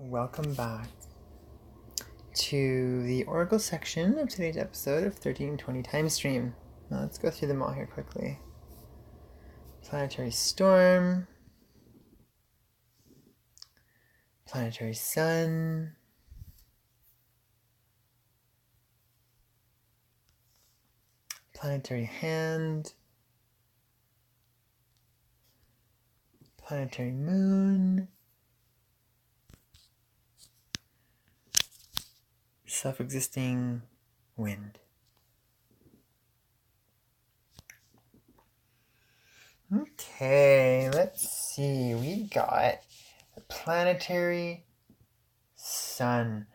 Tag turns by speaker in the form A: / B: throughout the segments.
A: Welcome back to the Oracle section of today's episode of 1320 Time Stream. Now let's go through them all here quickly. Planetary storm, planetary sun, planetary hand, planetary moon, self-existing wind. Okay, let's see. We got the planetary sun.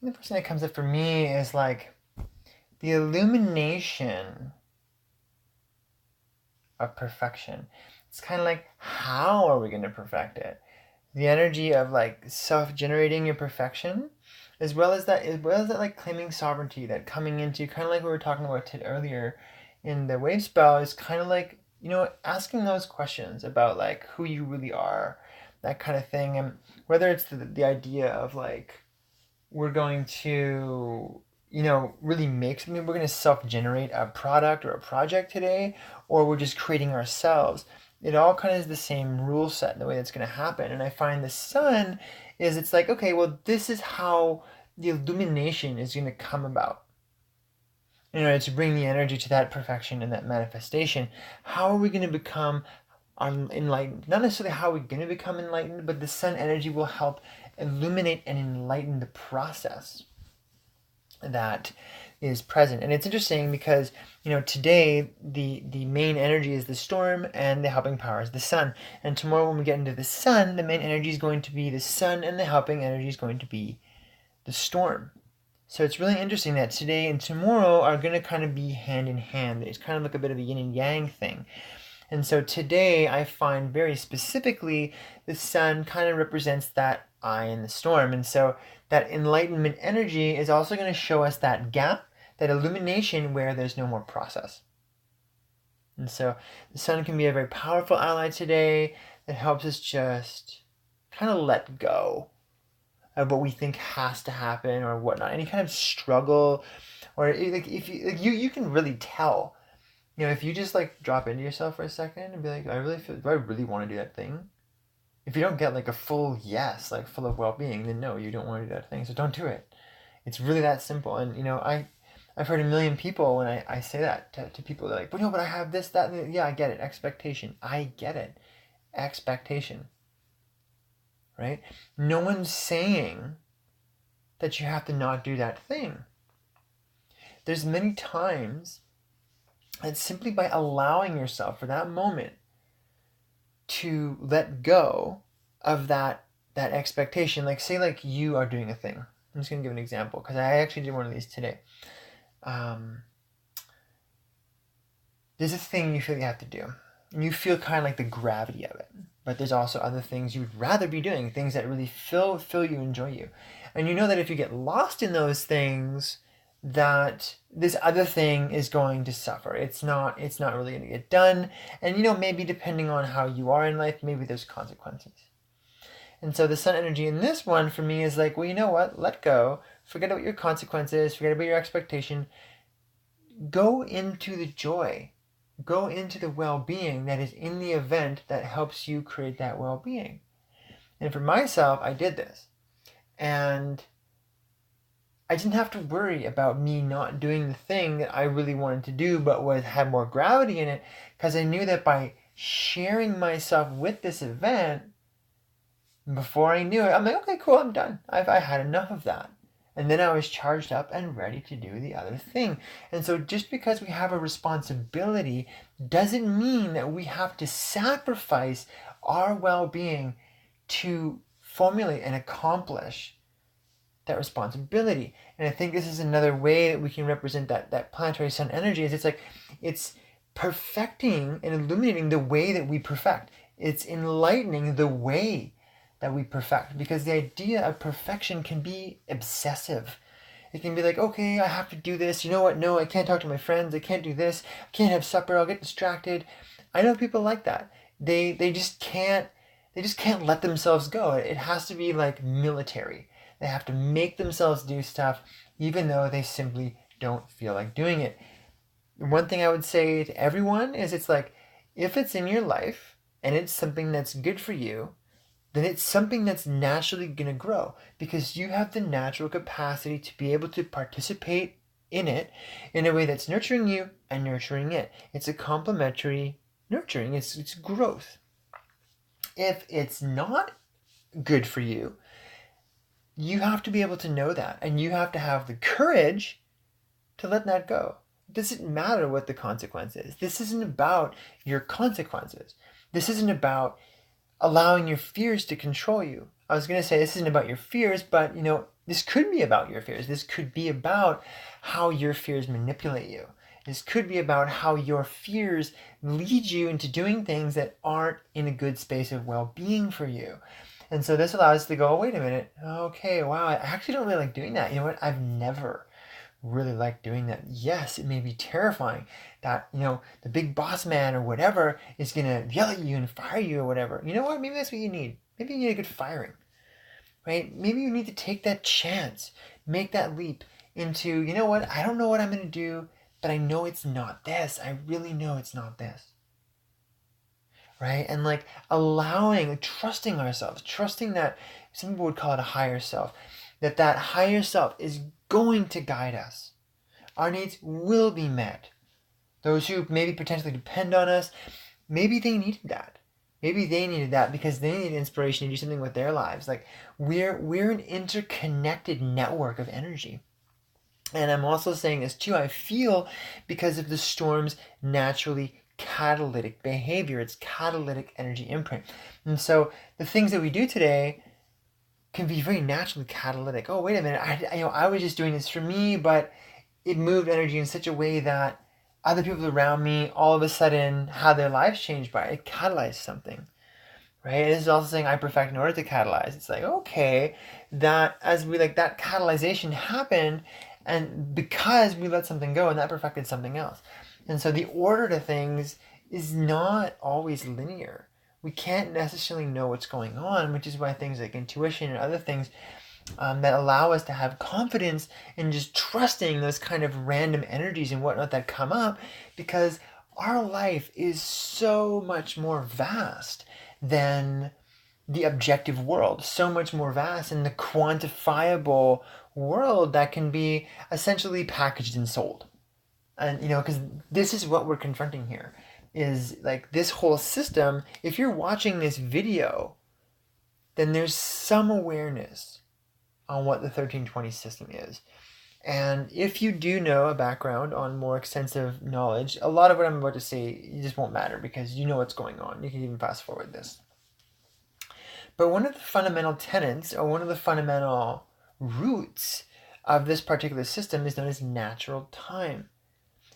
A: And the first thing that comes up for me is like the illumination of perfection. It's kind of like, how are we going to perfect it? The energy of like self-generating your perfection, as well as that like claiming sovereignty, that coming into kind of like we were talking about earlier in the wave spell, is kind of like, asking those questions about like who you really are, that kind of thing. And whether it's the idea of like, we're going to, really make something, we're going to self-generate a product or a project today, or we're just creating ourselves. It all kind of is the same rule set in the way that's going to happen. And I find the sun is, it's like, okay, well, this is how the illumination is going to come about. In order to bring the energy to that perfection and that manifestation, how are we going to become enlightened? Not necessarily how we're going to become enlightened, but the sun energy will help illuminate and enlighten the process that is present. And it's interesting because, today the main energy is the storm and the helping power is the sun. And tomorrow when we get into the sun, the main energy is going to be the sun and the helping energy is going to be the storm. So it's really interesting that today and tomorrow are going to kind of be hand in hand. It's kind of like a bit of a yin and yang thing. And so today I find very specifically the sun kind of represents that eye in the storm. And so that enlightenment energy is also going to show us that gap, that illumination where there's no more process. And so the sun can be a very powerful ally today that helps us just kind of let go of what we think has to happen or whatnot. Any kind of struggle, or like if you can really tell, if you just like drop into yourself for a second and be like, do I really want to do that thing? If you don't get like a full yes, like full of well-being, then no, you don't want to do that thing. So don't do it. It's really that simple. And I've heard a million people when I say that to people, they're like, but I have this, that, and yeah, I get it. Expectation. I get it. Expectation. Right? No one's saying that you have to not do that thing. There's many times that simply by allowing yourself for that moment to let go of that expectation, like say like you are doing a thing. I'm just going to give an example because I actually did one of these today. There's a thing you feel you have to do. And you feel kind of like the gravity of it. But there's also other things you'd rather be doing, things that really fill you, enjoy you. And you know that if you get lost in those things, that this other thing is going to suffer. It's not really going to get done. And maybe depending on how you are in life, maybe there's consequences. And so the sun energy in this one for me is like, well, you know what? Let go. Forget about your consequences. Forget about your expectation. Go into the joy. Go into the well-being that is in the event that helps you create that well-being. And for myself, I did this. And I didn't have to worry about me not doing the thing that I really wanted to do, but had more gravity in it, because I knew that by sharing myself with this event, before I knew it, I'm like, okay, cool, I'm done. I had enough of that. And then I was charged up and ready to do the other thing. And so just because we have a responsibility doesn't mean that we have to sacrifice our well-being to formulate and accomplish that responsibility. And I think this is another way that we can represent that planetary sun energy, is it's perfecting and illuminating the way that we perfect. It's enlightening the way that we perfect, because the idea of perfection can be obsessive. It can be like, okay, I have to do this. You know what? No, I can't talk to my friends. I can't do this. I can't have supper. I'll get distracted. I know people like that. They just can't they just can't let themselves go. It has to be like military. They have to make themselves do stuff even though they simply don't feel like doing it. One thing I would say to everyone is it's like, if it's in your life and it's something that's good for you, then it's something that's naturally going to grow because you have the natural capacity to be able to participate in it in a way that's nurturing you and nurturing it. It's a complementary nurturing, it's growth. If it's not good for you, you have to be able to know that, and you have to have the courage to let that go. It doesn't matter what the consequence is. This isn't about your consequences. This isn't about allowing your fears to control you. I was going to say this isn't about your fears, but this could be about your fears. This could be about how your fears manipulate you. This could be about how your fears lead you into doing things that aren't in a good space of well-being for you. And so this allows us to go, oh, wait a minute. Okay, wow, I actually don't really like doing that. You know what? I've never really liked doing that. Yes, it may be terrifying that, the big boss man or whatever is going to yell at you and fire you or whatever. You know what? Maybe that's what you need. Maybe you need a good firing, right? Maybe you need to take that chance, make that leap into, you know what? I don't know what I'm going to do, but I know it's not this. I really know it's not this. Right? And like trusting ourselves, trusting that some people would call it a higher self, that higher self is going to guide us. Our needs will be met. Those who maybe potentially depend on us, maybe they needed that. Maybe they needed that because they needed inspiration to do something with their lives. Like we're an interconnected network of energy. And I'm also saying this too, I feel because of the storm's naturally catalytic behavior, its catalytic energy imprint. And so the things that we do today can be very naturally catalytic. Oh, wait a minute, I was just doing this for me, but it moved energy in such a way that other people around me all of a sudden had their lives changed by it. It catalyzed something, right? And this is also saying I perfect in order to catalyze. It's like, okay, that catalyzation happened, and because we let something go, and that perfected something else. And so the order to things is not always linear. We can't necessarily know what's going on, which is why things like intuition and other things that allow us to have confidence in just trusting those kind of random energies and whatnot that come up, because our life is so much more vast than the objective world, so much more vast than the quantifiable world that can be essentially packaged and sold. And because this is what we're confronting here, is like this whole system. If you're watching this video, then there's some awareness on what the 1320 system is. And if you do know a background on more extensive knowledge, a lot of what I'm about to say, it just won't matter because you know what's going on. You can even fast forward this. But one of the fundamental tenets, or one of the fundamental roots of this particular system is known as natural time.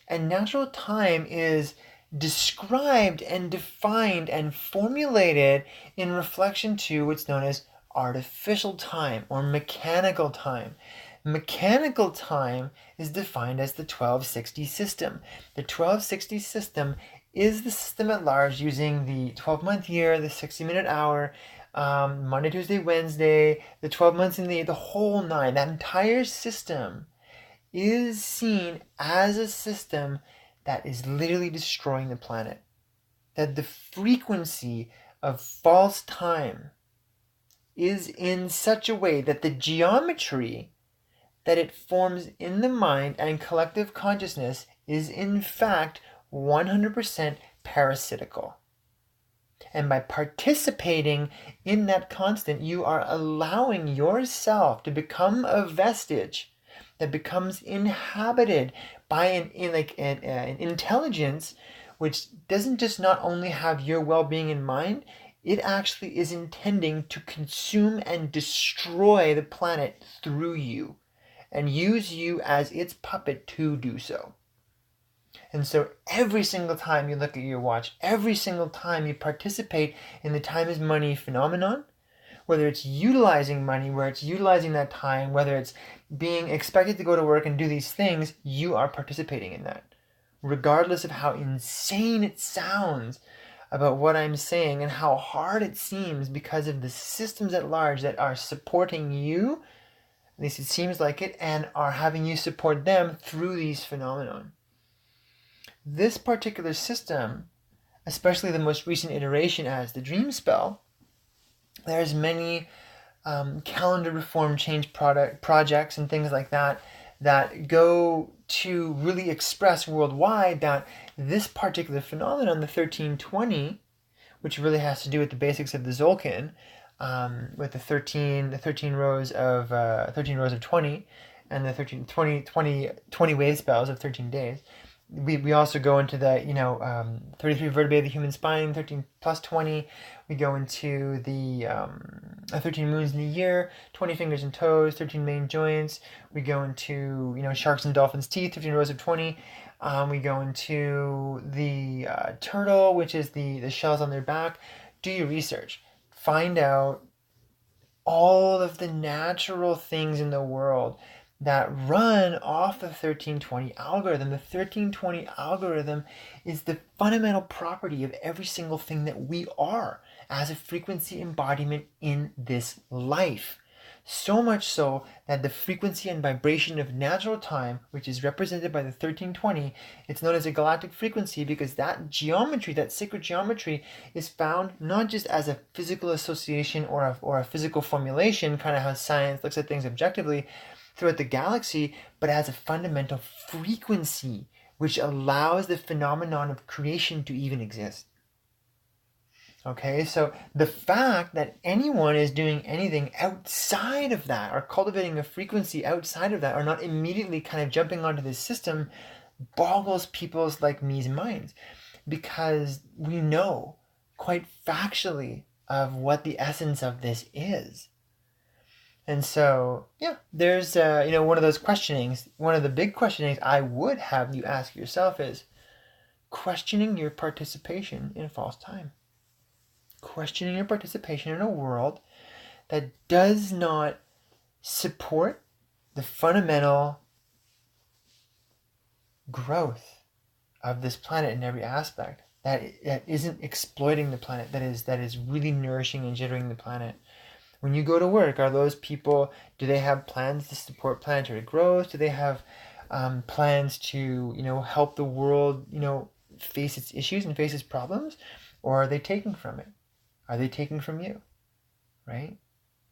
A: And natural time is described and defined and formulated in reflection to what's known as artificial time or mechanical time. Mechanical time is defined as the 1260 system. The 1260 system is the system at large using the 12-month year, the 60-minute hour, Monday, Tuesday, Wednesday, the 12 months in the whole nine. That entire system is seen as a system that is literally destroying the planet. That the frequency of false time is in such a way that the geometry that it forms in the mind and collective consciousness is in fact 100% parasitical. And by participating in that constant, you are allowing yourself to become a vestige that becomes inhabited by an intelligence which doesn't just not only have your well-being in mind, it actually is intending to consume and destroy the planet through you and use you as its puppet to do so. And so every single time you look at your watch, every single time you participate in the time is money phenomenon, whether it's utilizing money, where it's utilizing that time, whether it's being expected to go to work and do these things, you are participating in that. Regardless of how insane it sounds, about what I'm saying and how hard it seems because of the systems at large that are supporting you, at least it seems like it, and are having you support them through these phenomenon. This particular system, especially the most recent iteration as the dream spell, there's many calendar reform change projects and things like that that go to really express worldwide that this particular phenomenon, the 1320, which really has to do with the basics of the Zolkin, with the 13 rows of 20, and the 20 wave spells of 13 days. We also go into the 33 vertebrae of the human spine, 13 plus 20. We go into the 13 moons in the year, 20 fingers and toes, 13 main joints. We go into sharks and dolphins' teeth, 13 rows of 20. We go into the turtle, which is the shells on their back. Do your research. Find out all of the natural things in the world that run off the 1320 algorithm. The 1320 algorithm is the fundamental property of every single thing that we are as a frequency embodiment in this life. So much so that the frequency and vibration of natural time, which is represented by the 1320, it's known as a galactic frequency because that geometry, that sacred geometry, is found not just as a physical association or a physical formulation, kind of how science looks at things objectively throughout the galaxy, but as a fundamental frequency which allows the phenomenon of creation to even exist. Okay, so the fact that anyone is doing anything outside of that, or cultivating a frequency outside of that, or not immediately kind of jumping onto this system, boggles people's like me's minds, because we know quite factually of what the essence of this is. And so, yeah, there's one of those questionings. One of the big questionings I would have you ask yourself is questioning your participation in false time. Questioning your participation in a world that does not support the fundamental growth of this planet in every aspect, that isn't exploiting the planet, that is really nourishing and jittering the planet. When you go to work, are those people, do they have plans to support planetary growth? Do they have plans to help the world face its issues and face its problems? Or are they taking from it? Are they taking from you? Right?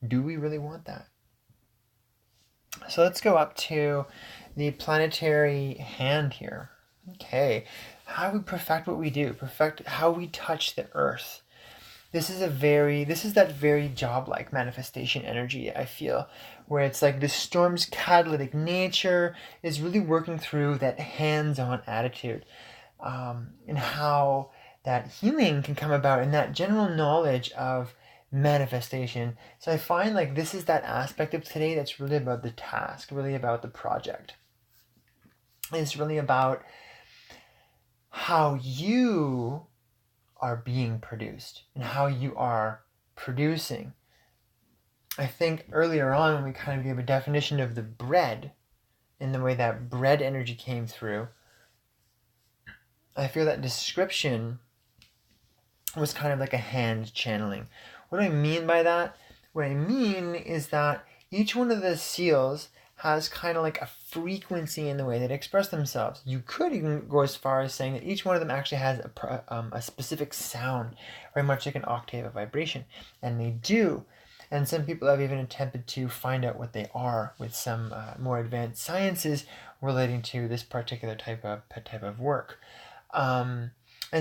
A: Do we really want that? So let's go up to the planetary hand here. Okay, how we perfect what we do, perfect how we touch the earth. This is that very job-like manifestation energy, I feel, where it's like the storm's catalytic nature is really working through that hands-on attitude, and how that healing can come about in that general knowledge of manifestation. So I find like this is that aspect of today that's really about the task, really about the project. It's really about how you are being produced and how you are producing. I think earlier on when we kind of gave a definition of the bread and the way that bread energy came through, I feel that description was kind of like a hand channeling. What do I mean by that? What I mean is that each one of the seals has kind of like a frequency in the way they express themselves. You could even go as far as saying that each one of them actually has a specific sound, very much like an octave of vibration, and they do. And some people have even attempted to find out what they are with some more advanced sciences relating to this particular type of work. And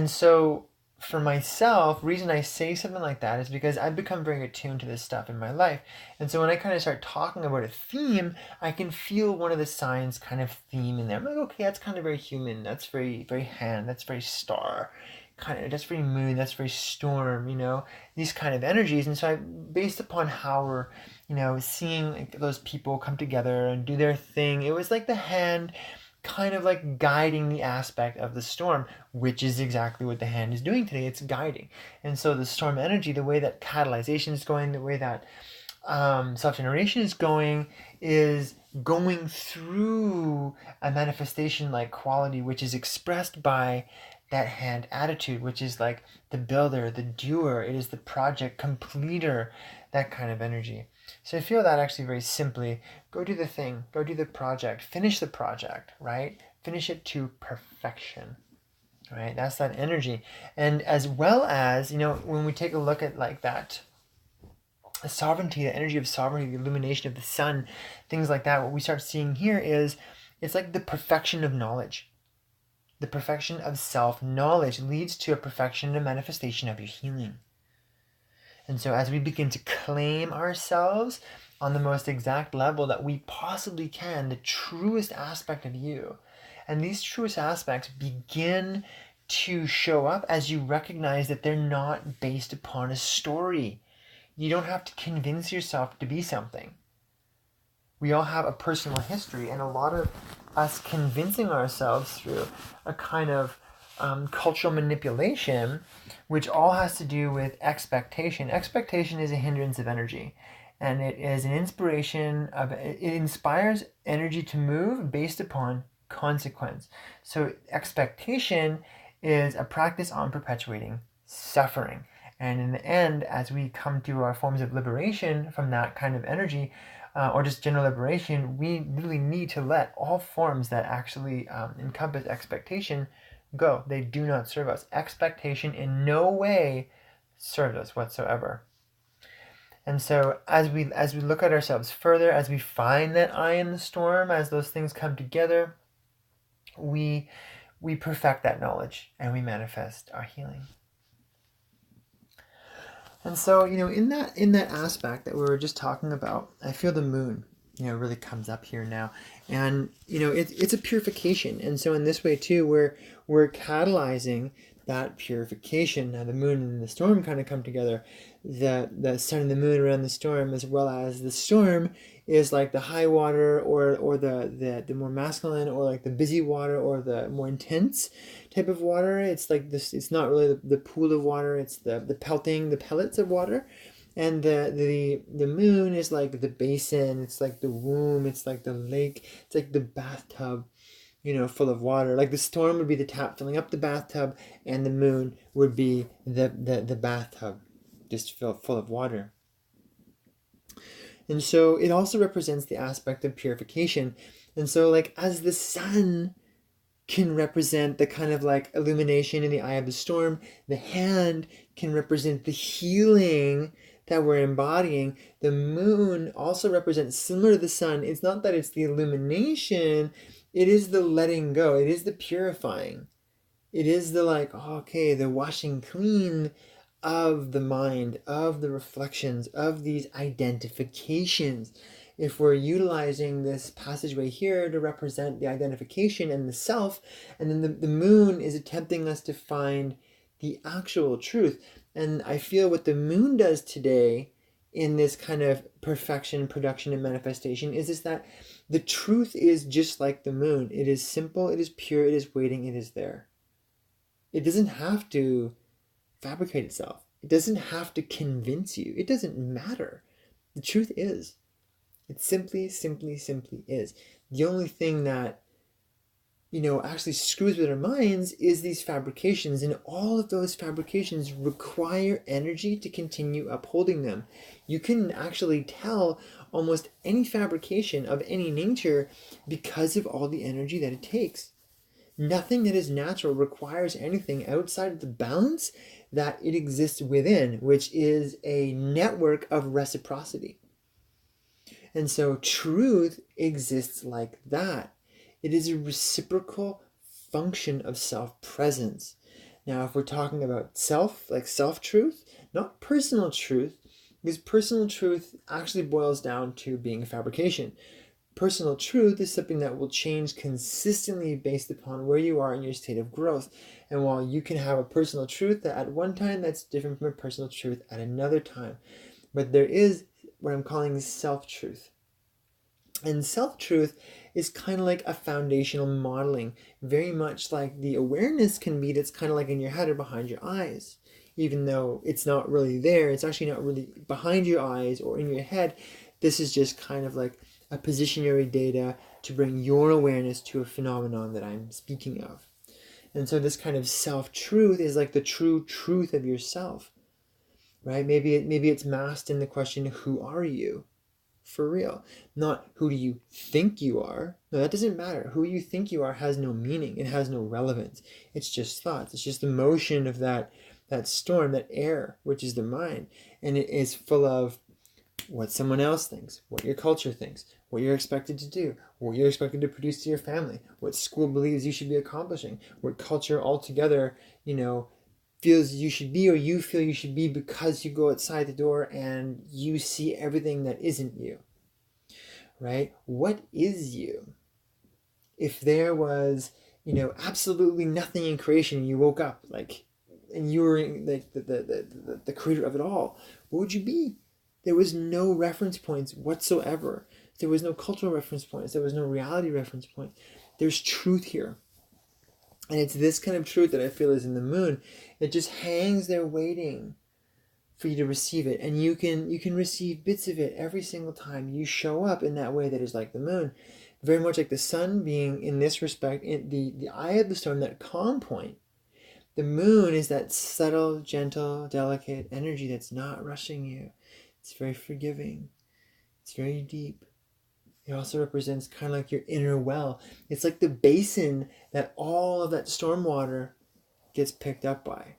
A: so for myself, reason I say something like that is because I've become very attuned to this stuff in my life. And so when I kind of start talking about a theme, I can feel one of the signs kind of theme in there. I'm like, okay, that's kind of very human. That's very, very hand. That's very star. That's very moon. That's very storm, these kind of energies. And so based upon how we're, seeing like those people come together and do their thing, it was like the hand kind of like guiding the aspect of the storm, which is exactly what the hand is doing today. It's guiding. And so the storm energy, the way that catalyzation is going, the way that self-generation is going through a manifestation like quality, which is expressed by that hand attitude, which is like the builder, the doer. It is the project completer, that kind of energy. So I feel that actually very simply. Go do the thing, go do the project, finish the project, right? Finish it to perfection, right? That's that energy. And as well as, when we take a look at like that sovereignty, the energy of sovereignty, the illumination of the sun, things like that, what we start seeing here is it's like the perfection of knowledge. The perfection of self-knowledge leads to a perfection and a manifestation of your healing. And so as we begin to claim ourselves on the most exact level that we possibly can, the truest aspect of you, and these truest aspects begin to show up as you recognize that they're not based upon a story. You don't have to convince yourself to be something. We all have a personal history, and a lot of us convincing ourselves through a kind of cultural manipulation, which all has to do with expectation. Expectation is a hindrance of energy, and it is an inspiration of, it inspires energy to move based upon consequence. So expectation is a practice on perpetuating suffering. And in the end, as we come to our forms of liberation from that kind of energy, or just general liberation, we really need to let all forms that actually encompass expectation go. They do not serve us. Expectation in no way serves us whatsoever. And so as we look at ourselves further, as we find that eye in the storm, as those things come together, we perfect that knowledge and we manifest our healing. And so, in that aspect that we were just talking about, I feel the moon, really comes up here now. And, it's a purification. And so in this way too, we're catalyzing that purification. Now the moon and the storm kind of come together. The sun and the moon around the storm, as well as the storm is like the high water or the more masculine, or like the busy water, or the more intense type of water. It's like this, it's not really the pool of water, it's the pellets of water. And the moon is like the basin, it's like the womb, it's like the lake, it's like the bathtub, full of water. Like the storm would be the tap filling up the bathtub, and the moon would be the bathtub just full of water. And so it also represents the aspect of purification. And so like as the sun can represent the kind of like illumination in the eye of the storm, the hand can represent the healing that we're embodying. The moon also represents, similar to the sun, it's not that it's the illumination, it is the letting go, it is the purifying. It is the like, okay, the washing clean of the mind, of the reflections, of these identifications. If we're utilizing this passageway here to represent the identification and the self, and then the moon is attempting us to find the actual truth. And I feel what the moon does today in this kind of perfection, production, and manifestation is that the truth is just like the moon. It is simple, it is pure, it is waiting, it is there. It doesn't have to fabricate itself. It doesn't have to convince you. It doesn't matter. The truth is. It simply is. The only thing that, actually screws with our minds is these fabrications, and all of those fabrications require energy to continue upholding them. You can actually tell almost any fabrication of any nature because of all the energy that it takes. Nothing that is natural requires anything outside of the balance that it exists within, which is a network of reciprocity. And so truth exists like that. It is a reciprocal function of self-presence. Now, if we're talking about self, like self-truth, not personal truth, because personal truth actually boils down to being a fabrication. Personal truth is something that will change consistently based upon where you are in your state of growth. And while you can have a personal truth that at one time that's different from a personal truth at another time, but there is what I'm calling self-truth. And self-truth is kind of like a foundational modeling, very much like the awareness can be that's kind of like in your head or behind your eyes. Even though it's not really there, it's actually not really behind your eyes or in your head. This is just kind of like a positionary data to bring your awareness to a phenomenon that I'm speaking of. And so this kind of self-truth is like the true truth of yourself, right? Maybe it's masked in the question, who are you? For real. Not who do you think you are. No, that doesn't matter. Who you think you are has no meaning. It has no relevance. It's just thoughts. It's just the motion of that storm, that air, which is the mind. And it is full of what someone else thinks, what your culture thinks, what you're expected to do, what you're expected to produce to your family, what school believes you should be accomplishing, what culture altogether, feels you should be, or you feel you should be because you go outside the door and you see everything that isn't you, right? What is you? If there was, absolutely nothing in creation, and you woke up and you were like the creator of it all, what would you be? There was no reference points whatsoever. There was no cultural reference points. There was no reality reference point. There's truth here. And it's this kind of truth that I feel is in the moon. It just hangs there waiting for you to receive it. And you can receive bits of it every single time you show up in that way that is like the moon. Very much like the sun being, in this respect, in the eye of the storm, that calm point. The moon is that subtle, gentle, delicate energy that's not rushing you. It's very forgiving. It's very deep. It also represents kind of like your inner well. It's like the basin that all of that storm water gets picked up by.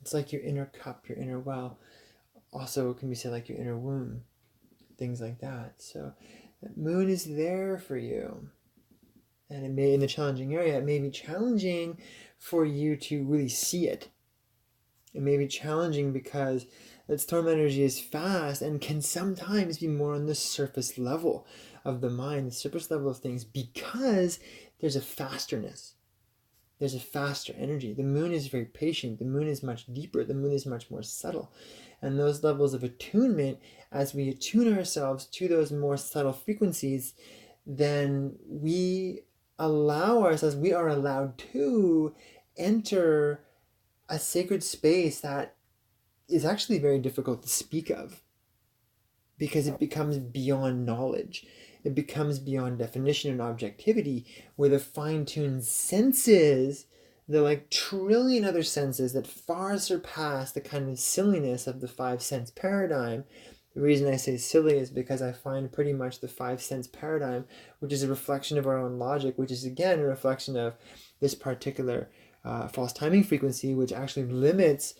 A: It's like your inner cup, your inner well. Also, it can be said like your inner womb, things like that. So that moon is there for you. And it may, in the challenging area, it may be challenging for you to really see it. It may be challenging because that storm energy is fast and can sometimes be more on the surface level of the mind, the surface level of things, because there's a fasterness. There's a faster energy. The moon is very patient. The moon is much deeper. The moon is much more subtle. And those levels of attunement, as we attune ourselves to those more subtle frequencies, then we allow ourselves, we are allowed to enter a sacred space that is actually very difficult to speak of, because it becomes beyond knowledge. It becomes beyond definition and objectivity, where the fine-tuned senses, the like trillion other senses that far surpass the kind of silliness of the 5 sense paradigm. The reason I say silly is because I find pretty much the 5 sense paradigm, which is a reflection of our own logic, which is again a reflection of this particular false timing frequency, which actually limits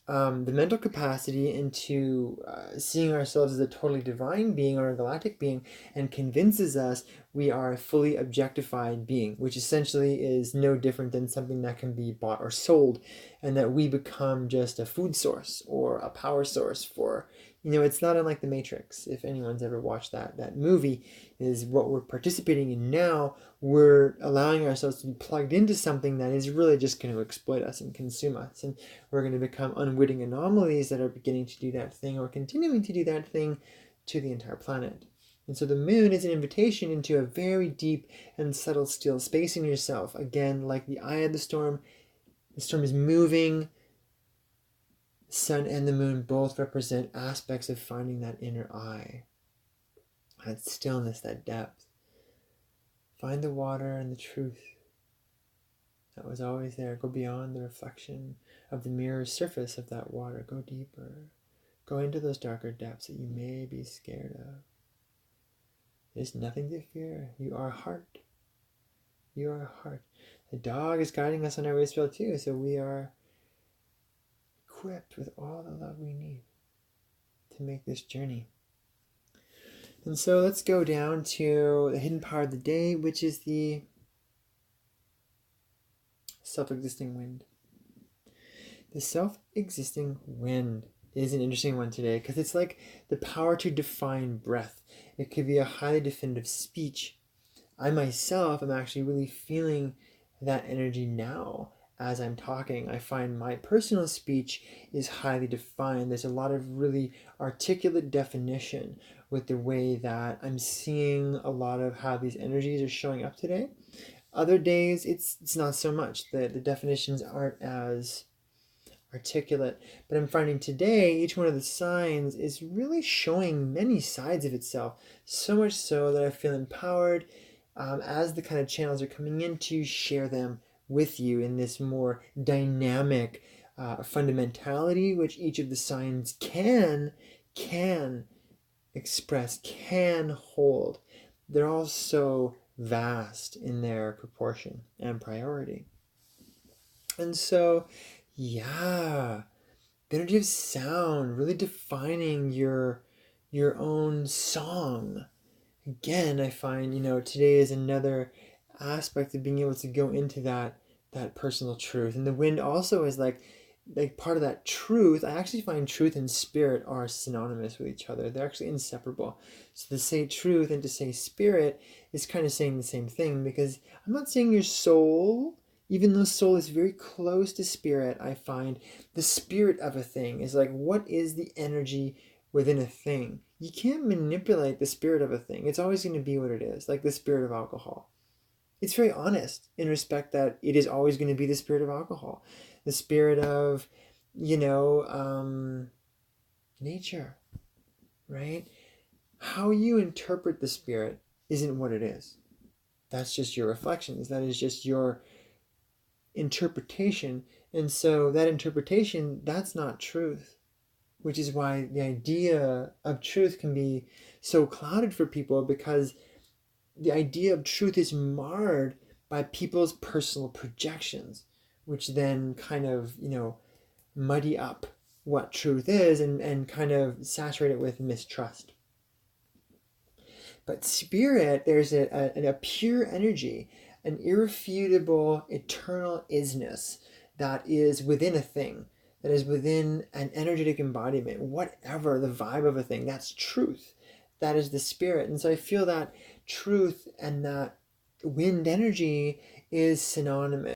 A: the mental capacity into seeing ourselves as a totally divine being or a galactic being, and convinces us we are a fully objectified being, which essentially is no different than something that can be bought or sold, and that we become just a food source or a power source for, it's not unlike The Matrix. If anyone's ever watched that movie, is what we're participating in now. We're allowing ourselves to be plugged into something that is really just going to exploit us and consume us. And we're going to become unwitting anomalies that are beginning to do that thing, or continuing to do that thing, to the entire planet. And so the moon is an invitation into a very deep and subtle, still space in yourself. Again, like the eye of the storm is moving. The sun and the moon both represent aspects of finding that inner eye, that stillness, that depth. Find the water and the truth that was always there. Go beyond the reflection of the mirror surface of that water. Go deeper. Go into those darker depths that you may be scared of. There's nothing to fear. You are heart. You are heart. The dog is guiding us on our way to too, so we are equipped with all the love we need to make this journey. And so let's go down to the hidden power of the day, which is the self-existing wind. The self-existing wind is an interesting one today, because it's like the power to define breath. It could be a highly definitive speech. I myself am actually really feeling that energy now as I'm talking. I find my personal speech is highly defined. There's a lot of really articulate definition with the way that I'm seeing a lot of how these energies are showing up today. Other days, it's not so much. The definitions aren't as articulate. But I'm finding today, each one of the signs is really showing many sides of itself. So much so that I feel empowered as the kind of channels are coming in to share them with you in this more dynamic fundamentality, which each of the signs can express, can hold. They're all so vast in their proportion and priority. And so, yeah, the energy of sound, really defining your own song. Again, I find, today is another aspect of being able to go into that personal truth. And the wind also is like part of that truth. I actually find truth and spirit are synonymous with each other. They're actually inseparable. So to say truth and to say spirit is kind of saying the same thing, because I'm not saying your soul, even though soul is very close to spirit. I find the spirit of a thing is like, what is the energy within a thing? You can't manipulate the spirit of a thing. It's always going to be what it is, like the spirit of alcohol. It's very honest in respect that it is always going to be the spirit of alcohol. The spirit of, nature, right? How you interpret the spirit isn't what it is. That's just your reflections. That is just your interpretation. And so that interpretation, that's not truth, which is why the idea of truth can be so clouded for people, because the idea of truth is marred by people's personal projections, which then kind of, muddy up what truth is and kind of saturate it with mistrust. But spirit, there's a pure energy, an irrefutable, eternal isness that is within a thing, that is within an energetic embodiment, whatever the vibe of a thing, that's truth. That is the spirit. And so I feel that truth and that wind energy is synonymous.